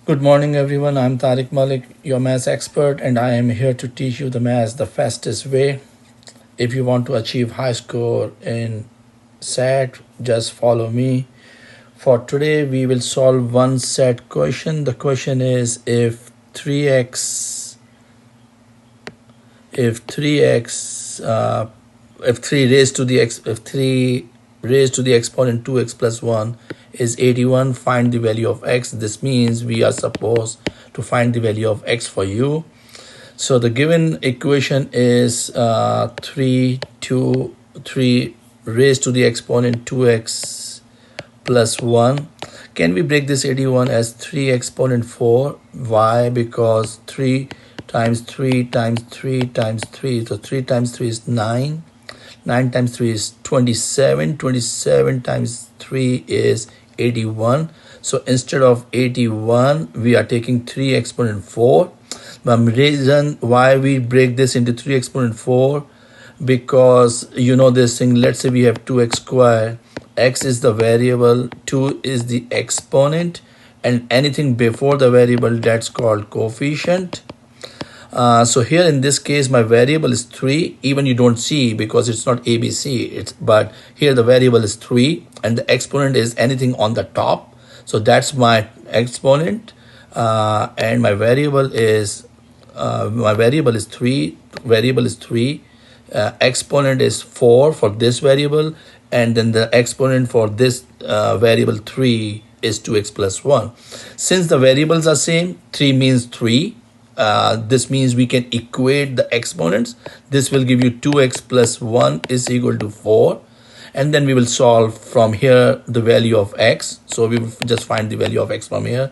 Good morning, everyone. I'm Tariq Malik, your maths expert, and I am here to teach you the maths the fastest way. If you want to achieve high score in SAT, just follow me. For today, we will solve one SAT question. The question is if 3 raised to the x if 3 raised to the exponent 2x plus 1 is 81, find the value of x. This means we are supposed to find the value of x for you. So the given equation is 3 raised to the exponent 2x plus 1. Can we break this 81 as 3 exponent 4? Why? Because 3 times 3 times 3 times 3. So 3 times 3 is 9. 9 times 3 is 27. 27 times 3 is 81. So instead of 81, we are taking 3 exponent 4. The reason why we break this into 3 exponent 4, because you know this thing, let's say we have 2x squared. X is the variable, 2 is the exponent, and anything before the variable, that's called coefficient. So here in this case, my variable is 3. Even you don't see because it's not ABC. But here the variable is 3 and the exponent is anything on the top. So that's my exponent, and my variable is 3. Variable is 3. Exponent is 4 for this variable, and then the exponent for this variable 3 is 2x plus 1. Since the variables are same, 3 means 3. This means we can equate the exponents. This will give you 2x plus 1 is equal to 4. And then we will solve from here the value of x. So we will just find the value of x from here.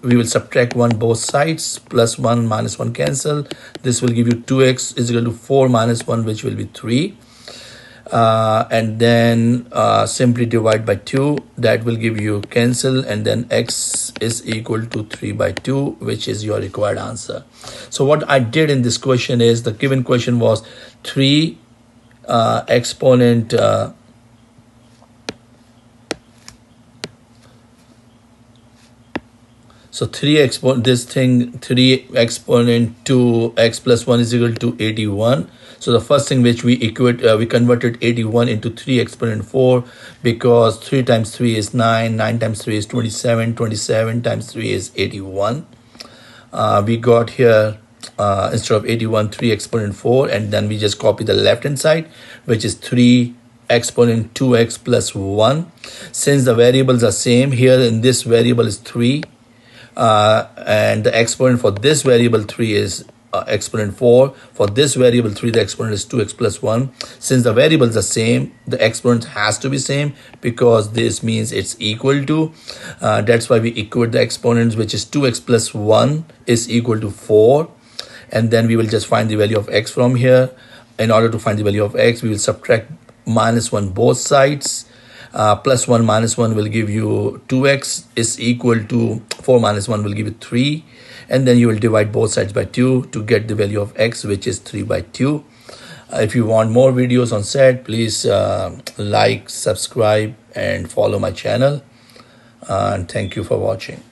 We will subtract 1 both sides. Plus 1 minus 1 cancel. This will give you 2x is equal to 4 minus 1, which will be 3. And then simply divide by 2. That will give you cancel, and then x is equal to 3 by 2, which is your required answer. So what I did in this question is, the given question was 3 exponent so 3 exponent 3 exponent 2x plus 1 is equal to 81. So the first thing which we we converted 81 into 3 exponent 4, because 3 times 3 is 9, 9 times 3 is 27, 27 times 3 is 81. We got here instead of 81, 3 exponent 4, and then we just copy the left hand side, which is 3 exponent 2x plus 1. Since the variables are same, here in this variable is 3. And the exponent for this variable 3 is exponent 4. For this variable 3, the exponent is 2x plus 1. Since the variables are same, the exponent has to be same, because this means it's equal to. That's why we equate the exponents, which is 2x plus 1 is equal to 4. And then we will just find the value of x from here. In order to find the value of x, we will subtract minus 1 both sides. Plus 1 minus 1 will give you 2x is equal to 4 minus 1 will give you 3. And then you will divide both sides by 2 to get the value of x, which is 3 by 2. If you want more videos on SAT, please like, subscribe, and follow my channel. And thank you for watching.